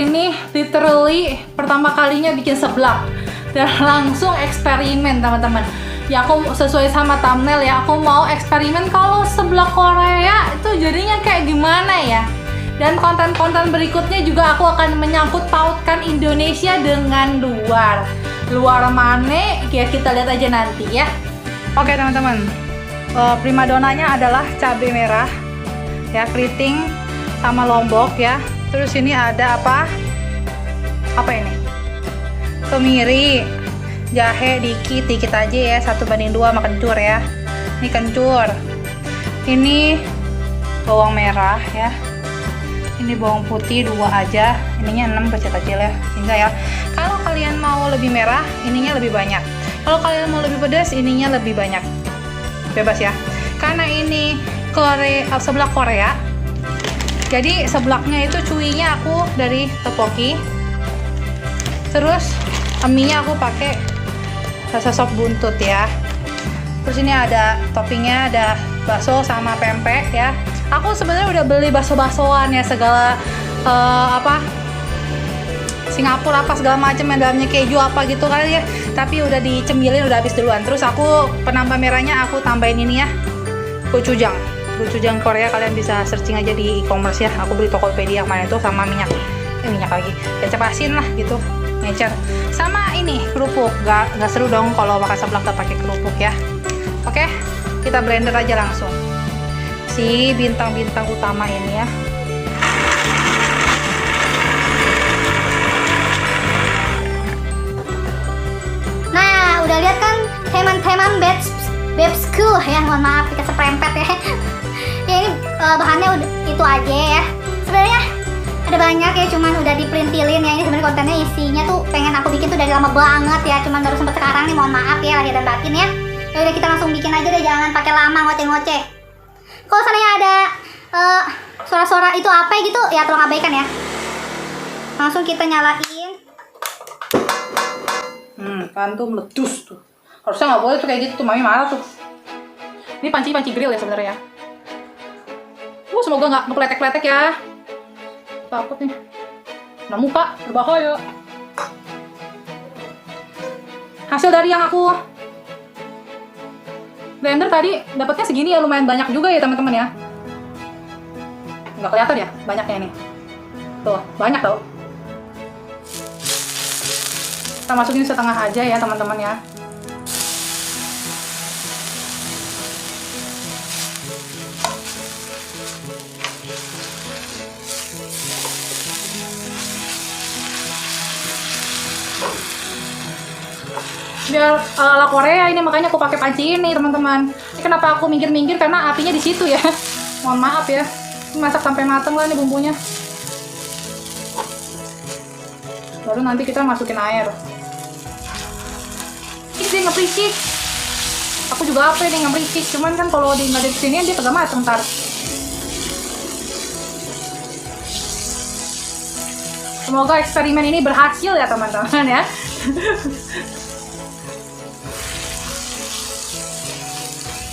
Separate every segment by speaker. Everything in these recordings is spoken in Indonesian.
Speaker 1: ini literally pertama kalinya bikin seblak dan langsung eksperimen teman-teman. Ya aku sesuai sama thumbnail ya, aku mau eksperimen kalau seblak Korea itu jadinya kayak gimana ya. Dan konten-konten berikutnya juga aku akan menyangkut pautkan Indonesia dengan luar. Luar mana ya kita lihat aja nanti ya. Oke teman-teman, primadonanya adalah cabai merah ya, keriting sama lombok ya. Terus ini ada apa ini? Kemiri, jahe dikit aja ya, 1:2 sama kencur ya. Ini kencur. Ini bawang merah ya. Ini bawang putih 2 aja. Ininya 6 kecil-kecil ya. Sehingga ya, kalau kalian mau lebih merah, ininya lebih banyak. Kalau kalian mau lebih pedas, ininya lebih banyak. Bebas ya. Karena ini seblak Korea. Jadi seblaknya itu cuinya aku dari tteokbokki. Terus mie-nya aku pakai rasa sop buntut ya. Terus ini ada toppingnya, ada bakso sama pempek ya. Aku sebenarnya udah beli bakso-baksoan ya, segala Singapura apa segala macam yang dalamnya keju apa gitu kan ya. Tapi udah dicemilin, udah habis duluan. Terus aku penambah merahnya aku tambahin ini ya, gochujang. Gochujang Korea kalian bisa searching aja di e-commerce ya. Aku beli Tokopedia kemarin itu sama minyak lagi. Kecap asin lah gitu, ngecer. Sama ini kerupuk. Gak seru dong kalau makan seblak gak pakai kerupuk ya. Oke, kita blender aja langsung si bintang-bintang utama ini ya.
Speaker 2: Nah, udah lihat kan teman-teman babesku ya, mohon maaf kita seperempet ya. Ya ini bahannya udah itu aja ya. Sebenarnya ada banyak ya, cuman udah diperintilin ya. Ini sebenarnya kontennya isinya tuh pengen aku bikin tuh dari lama banget ya, cuman baru sempet sekarang nih, mohon maaf ya lahir dan batin ya. Ya udah kita langsung bikin aja deh, jangan pakai lama ngoceh-ngoceh. Kalau seandainya ada suara-suara itu apa gitu ya tolong abaikan ya. Langsung kita nyalain.
Speaker 1: Kan tuh meletus tuh. Harusnya nggak boleh tuh kayak gitu tuh, mami marah tuh. Ini panci grill ya sebenarnya. Semoga nggak ngepletek-pletek ya. Takut nih. Nah muka berbahaya. Hasil dari yang aku blender tadi dapatnya segini ya, lumayan banyak juga ya teman-teman ya. Nggak kelihatan ya banyaknya ini. Tuh banyak tau. Kita masukin setengah aja ya teman-teman ya. Biar ala Korea ini, makanya aku pakai panci ini teman-teman. Ini kenapa aku minggir-minggir, karena apinya di situ ya. Mohon maaf ya. Ini masak sampai mateng lah nih bumbunya. Baru nanti kita masukin air. Ini dia ngepericik. Aku juga apa nih ngepericik, cuman kan kalau nggak di sini dia kagak mateng ntar. Semoga eksperimen ini berhasil ya teman-teman ya.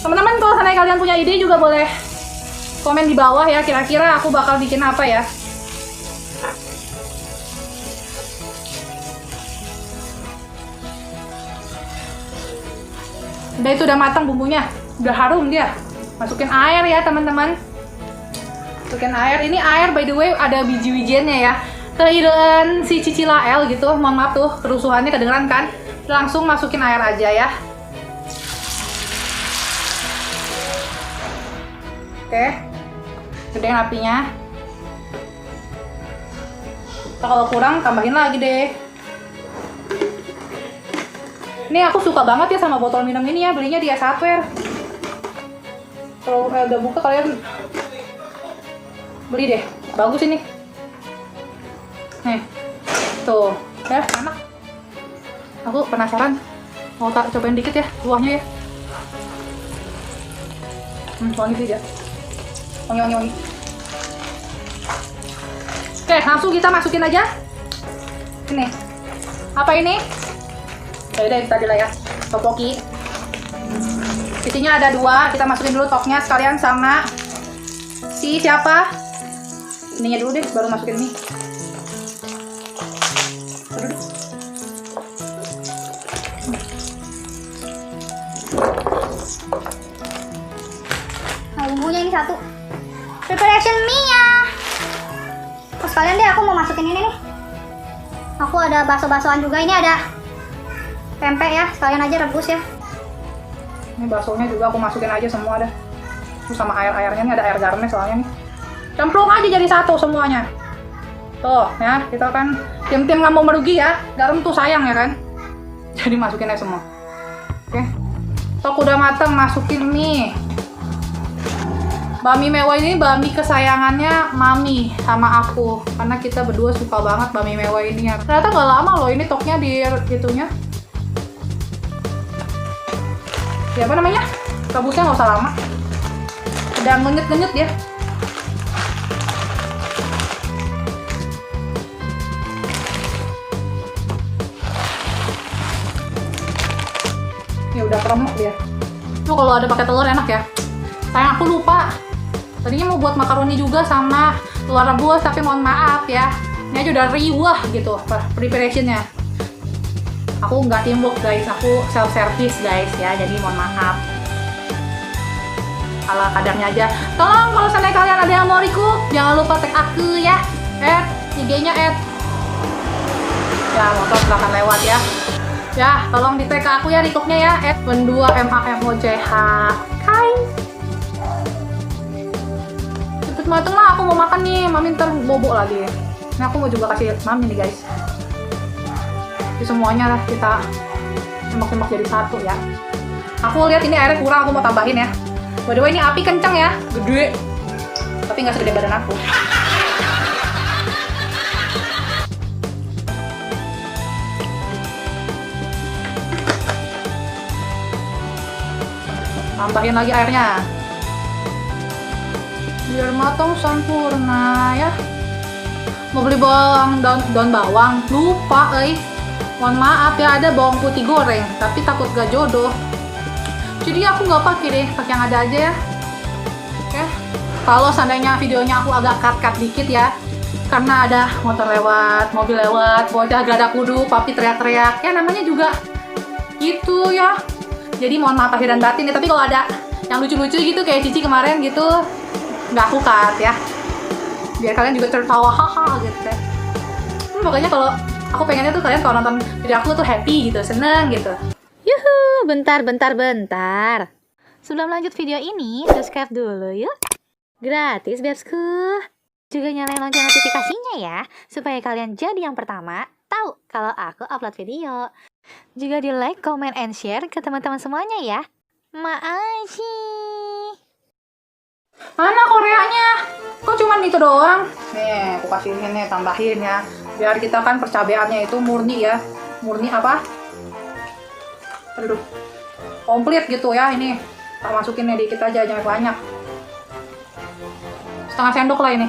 Speaker 1: Teman-teman kalau seandainya kalian punya ide juga boleh komen di bawah ya, kira-kira aku bakal bikin apa ya. Udah, itu udah matang bumbunya, udah harum dia. Masukin air ya teman-teman. Masukin air. Ini air by the way ada biji-bijiannya ya. Kehidupan si Cici Lael gitu, mohon maaf tuh kerusuhannya kedengeran kan. Langsung masukin air aja ya. Oke, gedein apinya. Kalau kurang tambahin lagi deh. Ini aku suka banget ya sama botol minum ini ya, belinya di S Hardware. Kalau udah buka kalian beli deh, bagus ini. Nih, tuh, ya enak. Aku penasaran, mau tak cobain dikit ya kuahnya ya. Wangi sih ya. Wangi. Oke, langsung kita masukin aja. Ini. Apa ini? Udah tadi lah ya. Tteokbokki. Isinya ada 2. Kita masukin dulu topnya sekalian sama si siapa? Ininya dulu deh, baru masukin mie.
Speaker 2: Nah, bumbunya ini satu. Preparation mie-nya. Oh, sekalian deh aku mau masukin ini nih. Aku ada bakso-baksoan juga. Ini ada pempek ya, sekalian aja rebus ya.
Speaker 1: Ini baksonya juga aku masukin aja semua dah. Terus sama air-airnya, ini ada air garamnya soalnya nih. Cemplung aja jadi satu semuanya. Tuh ya, kita kan tim-tim nggak mau merugi ya. Garam tuh sayang ya kan. Jadi masukin aja semua. Oke. Tok udah matang, masukin mie. Bami mewah ini bami kesayangannya Mami sama aku. Karena kita berdua suka banget bami mewah ini ya. Ternyata nggak lama loh ini toknya di itunya. Ya apa namanya? Rebusnya nggak usah lama. Udah ngenyet-ngenyet ya. Ya udah kremuk dia. Tuh kalau ada pakai telur enak ya. Sayang aku lupa. Tadinya mau buat makaroni juga sama telur rebus, tapi mohon maaf ya. Ini aja udah riwah gitu preparationnya. Aku nggak teamwork guys, aku self service guys ya. Jadi mohon maaf. Ala kadarnya aja. Tolong kalau seandainya kalian ada yang mau recook, jangan lupa tag aku ya. IG-nya ya motor silahkan lewat ya. Ya, tolong di tag aku ya recooknya ya. @12MAMOJH. Hai. Cepet mateng lah, aku mau makan nih. Mami ntar bobok lagi. Ini aku mau juga kasih Mami nih guys. Jadi semuanya lah kita semak-semak jadi satu ya. Aku lihat ini airnya kurang, aku mau tambahin ya. By the way ini api kenceng ya, gede. Tapi nggak segede badan aku. Tambahin lagi airnya biar matang sempurna ya. Mau beli bawang daun bawang lupa mohon maaf ya, ada bawang putih goreng tapi takut gak jodoh jadi aku nggak pakai deh, pakai yang ada aja ya. Oke, kalau seandainya videonya aku agak cut dikit ya karena ada motor lewat, mobil lewat, bocah gada kudu, papi teriak-teriak ya, namanya juga gitu ya. Jadi mohon maaf lahir dan batin ya, tapi kalau ada yang lucu-lucu gitu kayak Cici kemarin gitu nggak aku cut ya, biar kalian juga tertawa haha gitu ya. Pokoknya kalau aku pengennya tuh kalian kalau nonton video aku tuh happy gitu, seneng gitu.
Speaker 3: Yuhu, bentar. Sebelum lanjut video ini, subscribe dulu yuk. Gratis, Bebsku. Juga nyalain lonceng notifikasinya ya, supaya kalian jadi yang pertama tahu kalau aku upload video. Juga di like, comment, and share ke teman-teman semuanya ya. Makasih.
Speaker 1: Mana Koreanya? Kok cuman itu doang? Nih, aku kasihin nih, tambahin ya. Biar kita kan percabeannya itu murni ya. Murni apa? Aduh. Komplit gitu ya ini. Tak masukin nih dikit aja, jangan banyak. Setengah sendok lah ini.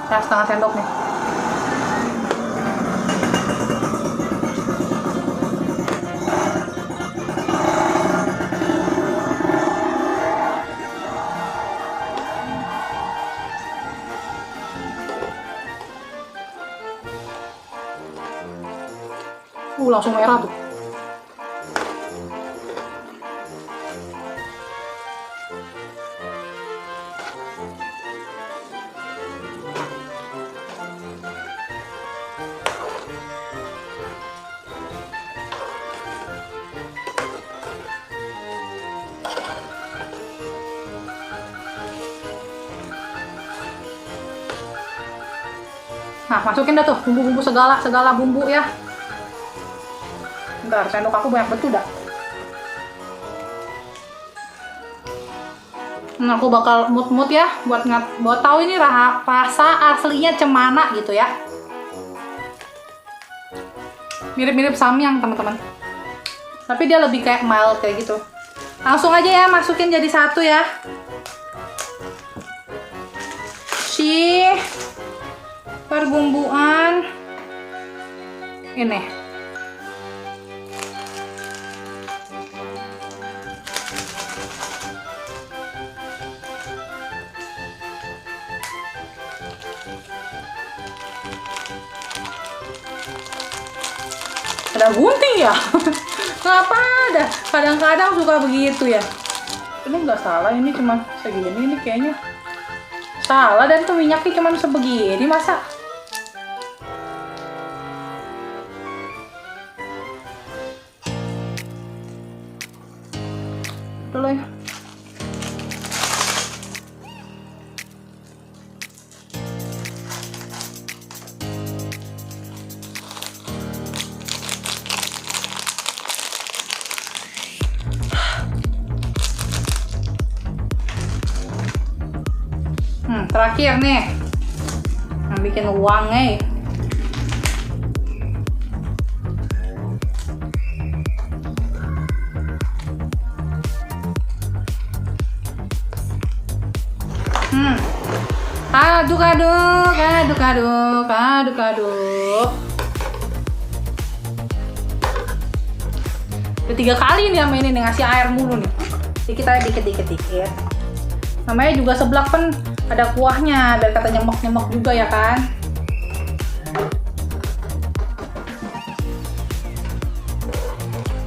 Speaker 1: Ya, setengah sendok nih. Langsung merah tuh. Nah, masukin dah tuh bumbu-bumbu segala bumbu ya. Bentar, sendok aku banyak betul dah. Nah, aku bakal mut-mut ya buat tahu ini rasa aslinya cemana gitu ya. Mirip-mirip samyang teman-teman. Tapi dia lebih kayak mild kayak gitu. Langsung aja ya masukin jadi satu ya. Perbumbuan ini. Ada gunting ya? Ngapa dah? Kadang-kadang suka begitu ya. Ini nggak salah, ini cuma segini ini kayaknya. Salah dan tuh minyaknya cuma sebegini masa? Dulu ya. Terakhir nih, yang bikin uang aduk. Udah 3 kali nih sama ini nih, ngasih air mulu nih. Dikit aja, dikit. Namanya juga seblak kan ada kuahnya, biar kata nyemek-nyemek juga ya kan.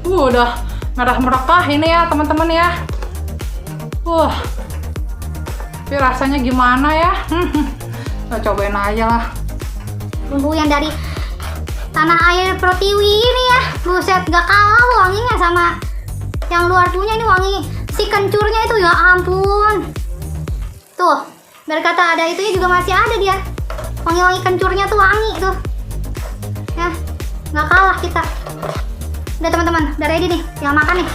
Speaker 1: Udah merah merekah ini ya teman-teman ya. Tapi rasanya gimana ya? Kita cobain aja lah.
Speaker 2: Bumbu yang dari tanah air Protiwi ini ya, buset gak kalah wanginya sama yang luar punya. Ini wangi si kencurnya itu, ya ampun. Tuh, biar kata ada itunya juga masih ada dia. Wangi-wangi kencurnya tuh wangi tuh. Ya, nggak kalah kita. Udah teman-teman, udah ready nih, tinggal makan nih.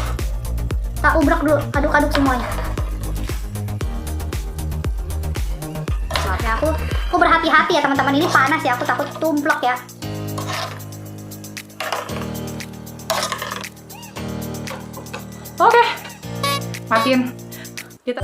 Speaker 2: Kita ubrek dulu, aduk-aduk semuanya. Maaf ya, aku berhati-hati ya teman-teman. Ini panas ya, aku takut tumplek ya.
Speaker 1: Oke, matiin. Kita